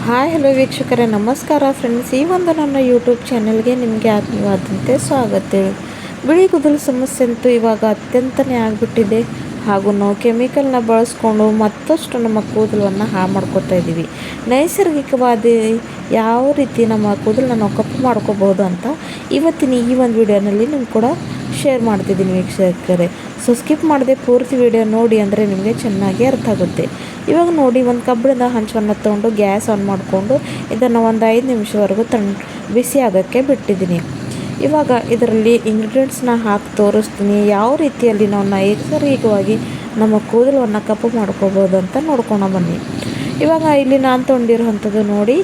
Hi hello ವೀಕ್ಷಕರೇ, ನಮಸ್ಕಾರ friends. ಈ ಒಂದು ನನ್ನ ಯೂಟ್ಯೂಬ್ ಚಾನೆಲ್ಗೆ ನಿಮಗೆ ಆತ್ಮೀಯವಾದಂತೆ ಸ್ವಾಗತ. ಬಿಳಿ ಕೂದಲು ಸಮಸ್ಯೆ ಅಂತೂ ಇವಾಗ ಅತ್ಯಂತನೇ ಆಗಿಬಿಟ್ಟಿದೆ. ಹಾಗೂ ನಾವು ಕೆಮಿಕಲ್ನ ಬಳಸ್ಕೊಂಡು ಮತ್ತಷ್ಟು ನಮ್ಮ ಕೂದಲನ್ನು ಹಾಳು ಮಾಡ್ಕೊತಾ ಇದ್ದೀವಿ. ನೈಸರ್ಗಿಕವಾದ ಯಾವ ರೀತಿ ನಮ್ಮ ಕೂದಲನ್ನ ನಾವು ಕಪ್ಪು ಮಾಡ್ಕೋಬೋದು ಅಂತ ಇವತ್ತಿನ ಈ ಒಂದು ವಿಡಿಯೋನಲ್ಲಿ ನಿಮ್ಗೆ ಕೂಡ ಶೇರ್ ಮಾಡ್ತಿದ್ದೀನಿ ವೀಕ್ಷಕರೇ. ಸೊ ಸ್ಕಿಪ್ ಮಾಡದೆ ಪೂರ್ತಿ ವಿಡಿಯೋ ನೋಡಿ ಅಂದರೆ ನಿಮಗೆ ಚೆನ್ನಾಗಿ ಅರ್ಥ ಆಗುತ್ತೆ. ಇವಾಗ ನೋಡಿ, ಒಂದು ಕಬ್ಬಿಣದ ಹಂಚನ್ನು ತೊಗೊಂಡು ಗ್ಯಾಸ್ ಆನ್ ಮಾಡಿಕೊಂಡು ಇದನ್ನು ಒಂದು 5 ನಿಮಿಷವರೆಗೂ ಬಿಸಿ ಆಗೋಕ್ಕೆ ಬಿಟ್ಟಿದ್ದೀನಿ. ಇವಾಗ ಇದರಲ್ಲಿ ಇಂಗ್ರೀಡಿಯೆಂಟ್ಸ್ನ ಹಾಕಿ ತೋರಿಸ್ತೀನಿ, ಯಾವ ರೀತಿಯಲ್ಲಿ ನಾವು ನೈಸರ್ಗಿಕವಾಗಿ ನಮ್ಮ ಕೂದಲನ್ನು ಕಪ್ಪು ಮಾಡ್ಕೋಬೋದು ಅಂತ ನೋಡ್ಕೊಂಡು ಬನ್ನಿ. ಇವಾಗ ಇಲ್ಲಿ ನಾನು ತೊಗೊಂಡಿರೋವಂಥದ್ದು ನೋಡಿ,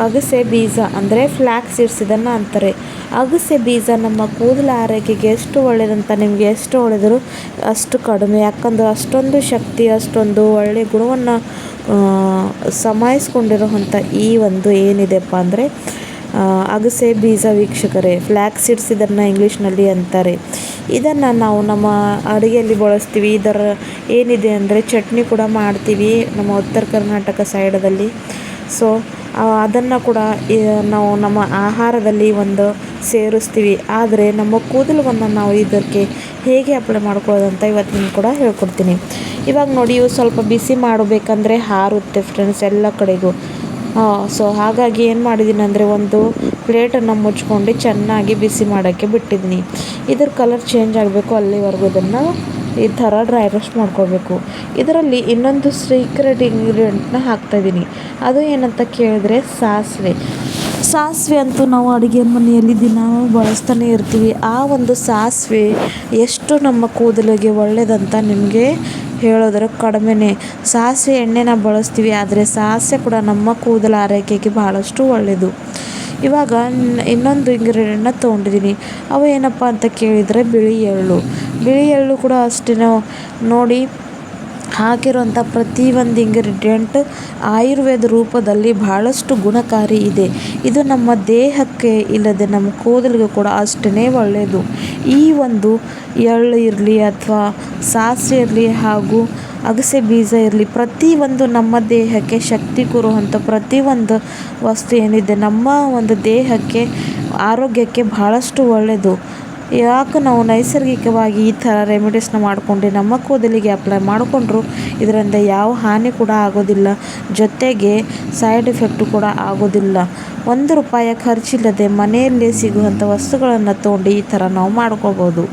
ಅಗಸೆ ಬೀಜ ಅಂದರೆ ಫ್ಲ್ಯಾಕ್ಸ್ ಸೀಡ್ಸ್ ಇದನ್ನು ಅಂತಾರೆ. ಅಗಸೆ ಬೀಜ ನಮ್ಮ ಕೂದಲ ಆರೈಕೆಗೆ ಎಷ್ಟು ಒಳ್ಳೆಯದಂತ ನಿಮಗೆ ಎಷ್ಟು ಹೊಳೆದರೂ ಅಷ್ಟು ಕಡಿಮೆ. ಯಾಕಂದ್ರೆ ಅಷ್ಟೊಂದು ಶಕ್ತಿ, ಅಷ್ಟೊಂದು ಒಳ್ಳೆಯ ಗುಣವನ್ನು ಸಮಾಯಿಸ್ಕೊಂಡಿರೋವಂಥ ಈ ಒಂದು ಏನಿದೆಪ್ಪ ಅಂದರೆ ಅಗಸೆ ಬೀಜ ವೀಕ್ಷಕರೇ, ಫ್ಲ್ಯಾಕ್ಸ್ ಸೀಡ್ಸ್ ಇದನ್ನು ಇಂಗ್ಲೀಷ್ನಲ್ಲಿ ಅಂತಾರೆ. ಇದನ್ನು ನಾವು ನಮ್ಮ ಅಡುಗೆಯಲ್ಲಿ ಬಳಸ್ತೀವಿ. ಇದರ ಏನಿದೆ ಅಂದರೆ ಚಟ್ನಿ ಕೂಡ ಮಾಡ್ತೀವಿ ನಮ್ಮ ಉತ್ತರ ಕರ್ನಾಟಕ ಸೈಡಲ್ಲಿ. ಸೊ ಅದನ್ನು ಕೂಡ ನಾವು ನಮ್ಮ ಆಹಾರದಲ್ಲಿ ಒಂದು ಸೇರಿಸ್ತೀವಿ. ಆದರೆ ನಮ್ಮ ಕೂದಲನ್ನು ನಾವು ಇದಕ್ಕೆ ಹೇಗೆ ಅಪ್ಲೈ ಮಾಡ್ಕೊಳ್ಳೋದಂತ ಇವತ್ತು ಕೂಡ ಹೇಳ್ಕೊಡ್ತೀನಿ. ಇವಾಗ ನೋಡಿ, ಇವು ಸ್ವಲ್ಪ ಬಿಸಿ ಮಾಡಬೇಕಂದ್ರೆ ಹಾರುತ್ತೆ ಫ್ರೆಂಡ್ಸ್ ಎಲ್ಲ ಕಡೆಗೂ. ಸೊ ಹಾಗಾಗಿ ಏನು ಮಾಡಿದ್ದೀನಿ ಅಂದರೆ ಒಂದು ಪ್ಲೇಟನ್ನು ಮುಚ್ಕೊಂಡು ಚೆನ್ನಾಗಿ ಬಿಸಿ ಮಾಡೋಕ್ಕೆ ಬಿಟ್ಟಿದ್ದೀನಿ. ಇದ್ರ ಕಲರ್ ಚೇಂಜ್ ಆಗಬೇಕು ಅಲ್ಲಿವರೆಗೂ ಇದನ್ನು ಈ ಥರ ಡ್ರೈ ರೋಸ್ಟ್ ಮಾಡ್ಕೋಬೇಕು. ಇದರಲ್ಲಿ ಇನ್ನೊಂದು ಸೀಕ್ರೆಟ್ ಇಂಗ್ರೀಡಿಯೆಂಟ್ನ ಹಾಕ್ತಾಯಿದ್ದೀನಿ. ಅದು ಏನಂತ ಕೇಳಿದ್ರೆ ಸಾಸಿವೆ ಅಂತೂ ನಾವು ಅಡುಗೆ ಮನೆಯಲ್ಲಿ ದಿನ ಬಳಸ್ತಾನೆ ಇರ್ತೀವಿ. ಆ ಒಂದು ಸಾಸಿವೆ ಎಷ್ಟು ನಮ್ಮ ಕೂದಲಿಗೆ ಒಳ್ಳೆಯದಂತ ನಿಮಗೆ ಹೇಳೋದ್ರ ಕಡಿಮೆನೇ. ಸಾಸಿವೆ ಎಣ್ಣೆನ ಬಳಸ್ತೀವಿ, ಆದರೆ ಸಾಸಿವೆ ಕೂಡ ನಮ್ಮ ಕೂದಲ ಆರೈಕೆಗೆ ಭಾಳಷ್ಟು ಒಳ್ಳೆಯದು. ಇವಾಗ ಇನ್ನೊಂದು ಇಂಗ್ರೀಡಿಯೆಂಟ್ನ ತೊಗೊಂಡಿದ್ದೀನಿ. ಅವು ಏನಪ್ಪ ಅಂತ ಕೇಳಿದರೆ ಬಿಳಿ ಎಳ್ಳು ಕೂಡ ಅಷ್ಟೇ. ನೋಡಿ, ಹಾಕಿರುವಂಥ ಪ್ರತಿಯೊಂದು ಇಂಗ್ರೀಡಿಯೆಂಟ್ ಆಯುರ್ವೇದ ರೂಪದಲ್ಲಿ ಬಹಳಷ್ಟು ಗುಣಕಾರಿ ಇದೆ. ಇದು ನಮ್ಮ ದೇಹಕ್ಕೆ ಇಲ್ಲದೆ ನಮ್ಮ ಕೂದಲಿಗೆ ಕೂಡ ಅಷ್ಟೇ ಒಳ್ಳೆಯದು. ಈ ಒಂದು ಎಳ್ಳು ಇರಲಿ ಅಥವಾ ಸಾಸಿವೆ ಇರಲಿ ಹಾಗೂ ಅಗಸೆ ಬೀಜ ಇರಲಿ, ಪ್ರತಿಯೊಂದು ನಮ್ಮ ದೇಹಕ್ಕೆ ಶಕ್ತಿ ಕೊಡುವಂಥ ಪ್ರತಿಯೊಂದು ವಸ್ತು ಏನಿದೆ ನಮ್ಮ ಒಂದು ದೇಹಕ್ಕೆ ಆರೋಗ್ಯಕ್ಕೆ ಬಹಳಷ್ಟು ಒಳ್ಳೆಯದು. ಯಾಕೆ ನಾವು ನೈಸರ್ಗಿಕವಾಗಿ ಈ ಥರ ರೆಮಿಡೀಸ್ನ ಮಾಡಿಕೊಂಡು ನಮ್ಮ ಕೂದಲಿಗೆ ಅಪ್ಲೈ ಮಾಡಿಕೊಂಡ್ರು ಇದರಿಂದ ಯಾವ ಹಾನಿ ಕೂಡ ಆಗೋದಿಲ್ಲ, ಜೊತೆಗೆ ಸೈಡ್ ಎಫೆಕ್ಟು ಕೂಡ ಆಗೋದಿಲ್ಲ. ₹1 ಖರ್ಚಿಲ್ಲದೆ ಮನೆಯಲ್ಲೇ ಸಿಗುವಂಥ ವಸ್ತುಗಳನ್ನು ತೊಗೊಂಡು ಈ ಥರ ನಾವು ಮಾಡ್ಕೋಬೋದು.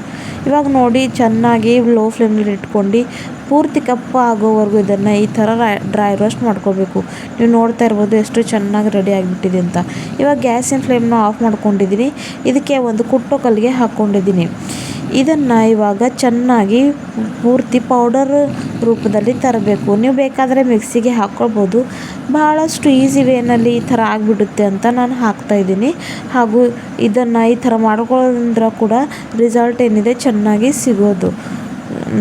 ಇವಾಗ ನೋಡಿ, ಚೆನ್ನಾಗಿ ಲೋ ಫ್ಲೇಮ್ನಲ್ಲಿ ಇಟ್ಕೊಂಡು ಪೂರ್ತಿ ಕಪ್ಪು ಆಗೋವರೆಗೂ ಇದನ್ನು ಈ ಥರ ಡ್ರೈ ರೋಸ್ಟ್ ಮಾಡ್ಕೋಬೇಕು. ನೀವು ನೋಡ್ತಾ ಇರ್ಬೋದು ಎಷ್ಟು ಚೆನ್ನಾಗಿ ರೆಡಿ ಆಗಿಬಿಟ್ಟಿದೆ ಅಂತ. ಇವಾಗ ಗ್ಯಾಸಿನ ಫ್ಲೇಮ್ನ ಆಫ್ ಮಾಡ್ಕೊಂಡಿದ್ದೀನಿ. ಇದಕ್ಕೆ ಒಂದು ಕುಟ್ಟೋ ಕಲ್ಲಿಗೆ ಹಾಕ್ಕೊಂಡಿದ್ದೀನಿ. ಇದನ್ನು ಇವಾಗ ಚೆನ್ನಾಗಿ ಪೂರ್ತಿ ಪೌಡರ್ ರೂಪದಲ್ಲಿ ತರಬೇಕು. ನೀವು ಬೇಕಾದರೆ ಮಿಕ್ಸಿಗೆ ಹಾಕ್ಕೊಳ್ಬೋದು. ಭಾಳಷ್ಟು ಈಸಿ ವೇನಲ್ಲಿ ಈ ಥರ ಆಗಿಬಿಡುತ್ತೆ ಅಂತ ನಾನು ಹಾಕ್ತಾಯಿದ್ದೀನಿ. ಹಾಗೂ ಇದನ್ನು ಈ ಥರ ಮಾಡ್ಕೊಳ್ಳೋದ್ರಿಂದ ಕೂಡ ರಿಸಲ್ಟ್ ಏನಿದೆ ಚೆನ್ನಾಗಿ ಸಿಗೋದು.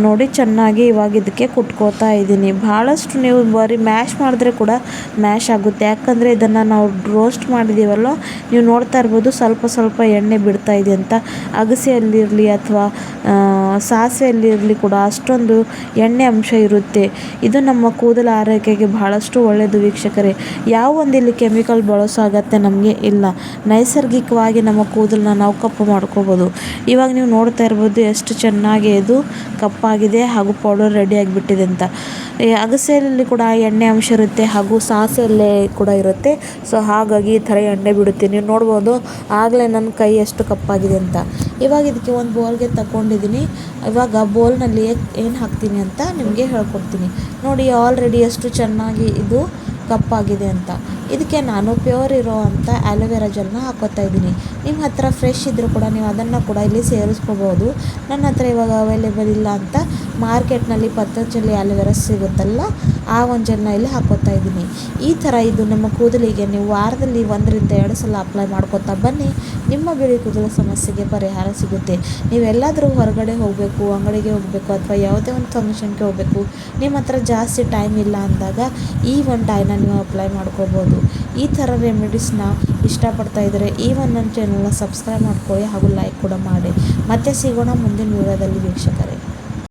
ನೋಡಿ, ಚೆನ್ನಾಗಿ ಇವಾಗ ಇದಕ್ಕೆ ಕುಟ್ಕೋತಾ ಇದ್ದೀನಿ. ಭಾಳಷ್ಟು ನೀವು ಬರೀ ಮ್ಯಾಶ್ ಮಾಡಿದ್ರೆ ಕೂಡ ಮ್ಯಾಶ್ ಆಗುತ್ತೆ. ಯಾಕಂದರೆ ಇದನ್ನು ನಾವು ರೋಸ್ಟ್ ಮಾಡಿದ್ದೀವಲ್ಲ, ನೀವು ನೋಡ್ತಾ ಇರ್ಬೋದು ಸ್ವಲ್ಪ ಎಣ್ಣೆ ಬಿಡ್ತಾ ಇದೆ ಅಂತ. ಅಗಸೆಯಲ್ಲಿರಲಿ ಅಥವಾ ಸಾಸಿವೆಯಲ್ಲಿರಲಿ ಕೂಡ ಅಷ್ಟೊಂದು ಎಣ್ಣೆ ಅಂಶ ಇರುತ್ತೆ. ಇದು ನಮ್ಮ ಕೂದಲ ಆರೈಕೆಗೆ ಬಹಳಷ್ಟು ಒಳ್ಳೆಯದು ವೀಕ್ಷಕರೇ. ಯಾವ ಒಂದು ಇಲ್ಲಿ ಕೆಮಿಕಲ್ ಬಳಸೋ ಅಗತ್ಯ ನಮಗೆ ಇಲ್ಲ. ನೈಸರ್ಗಿಕವಾಗಿ ನಮ್ಮ ಕೂದಲನ್ನ ನಾವು ಕಪ್ಪು ಮಾಡ್ಕೋಬೋದು. ಇವಾಗ ನೀವು ನೋಡ್ತಾ ಇರ್ಬೋದು ಎಷ್ಟು ಚೆನ್ನಾಗಿ ಇದು ಕಪ್ಪಾಗಿದೆ ಹಾಗೂ ಪೌಡರ್ ರೆಡಿ ಆಗಿಬಿಟ್ಟಿದೆ ಅಂತ. ಅಗಸೆಯಲ್ಲಿ ಕೂಡ ಎಣ್ಣೆ ಅಂಶ ಇರುತ್ತೆ ಹಾಗೂ ಸಾಸಿವೆಯಲ್ಲೇ ಕೂಡ ಇರುತ್ತೆ. ಸೊ ಹಾಗಾಗಿ ಈ ಥರ ಎಣ್ಣೆ ಬಿಡುತ್ತೆ. ನೀವು ನೋಡ್ಬೋದು ಆಗಲೇ ನನ್ನ ಕೈ ಎಷ್ಟು ಕಪ್ಪಾಗಿದೆ ಅಂತ. ಇವಾಗ ಇದಕ್ಕೆ ಒಂದು ಬೌಲ್ಗೆ ತಗೊಂಡಿದ್ದೀನಿ. ಇವಾಗ ಬೌಲ್ನಲ್ಲಿ ಏನು ಹಾಕ್ತೀನಿ ಅಂತ ನಿಮಗೆ ಹೇಳ್ಕೊಡ್ತೀನಿ. ನೋಡಿ, ಆಲ್ರೆಡಿ ಎಷ್ಟು ಚೆನ್ನಾಗಿ ಇದು ಕಪ್ಪಾಗಿದೆ ಅಂತ. ಇದಕ್ಕೆ ನಾನು ಪ್ಯೂರ್ ಇರೋ ಅಂಥ ಆಲೋವೆರಾ ಜೆಲ್ನ ಹಾಕೋತಾ ಇದ್ದೀನಿ. ನಿಮ್ಮ ಹತ್ರ ಫ್ರೆಶ್ ಇದ್ದರೂ ಕೂಡ ನೀವು ಅದನ್ನು ಕೂಡ ಇಲ್ಲಿ ಸೇರಿಸ್ಕೋಬೋದು. ನನ್ನ ಹತ್ರ ಇವಾಗ ಅವೈಲೇಬಲ್ ಇಲ್ಲ ಅಂತ ಮಾರ್ಕೆಟ್ನಲ್ಲಿ ಪತಂಜಲಿ ಆಲೋವೆರಾ ಸಿಗುತ್ತಲ್ಲ, ಆ ಒಂದು ಜೆಲ್ನ ಇಲ್ಲಿ ಹಾಕೋತಾ ಇದ್ದೀನಿ. ಈ ಥರ ಇದು ನಮ್ಮ ಕೂದಲಿಗೆ ನೀವು ವಾರದಲ್ಲಿ 1-2 ಸಲ ಅಪ್ಲೈ ಮಾಡ್ಕೋತಾ ಬನ್ನಿ. ನಿಮ್ಮ ಬಿಳಿ ಕೂದಲ ಸಮಸ್ಯೆಗೆ ಪರಿಹಾರ ಸಿಗುತ್ತೆ. ನೀವೆಲ್ಲಾದರೂ ಹೊರಗಡೆ ಹೋಗಬೇಕು, ಅಂಗಡಿಗೆ ಹೋಗಬೇಕು ಅಥವಾ ಯಾವುದೇ ಒಂದು ಫಂಕ್ಷನ್ಗೆ ಹೋಗಬೇಕು, ನಿಮ್ಮ ಹತ್ರ ಜಾಸ್ತಿ ಟೈಮ್ ಇಲ್ಲ ಅಂದಾಗ ಈ ಒಂದು ಡೈನ ನೀವು ಅಪ್ಲೈ ಮಾಡ್ಕೋಬೋದು. ಈ ಥರ ರೆಮಿಡೀಸ್ನ ಇಷ್ಟಪಡ್ತಾ ಇದ್ದರೆ ಈ ಒಂದು ನನ್ನ ಚಾನಲ್ನ ಸಬ್ಸ್ಕ್ರೈಬ್ ಮಾಡ್ಕೊಳ್ಳಿ ಹಾಗೂ ಲೈಕ್ ಕೂಡ ಮಾಡಿ. ಮತ್ತೆ ಸಿಗೋಣ ಮುಂದಿನ ವಿಡಿಯೋದಲ್ಲಿ ವೀಕ್ಷಕರೇ.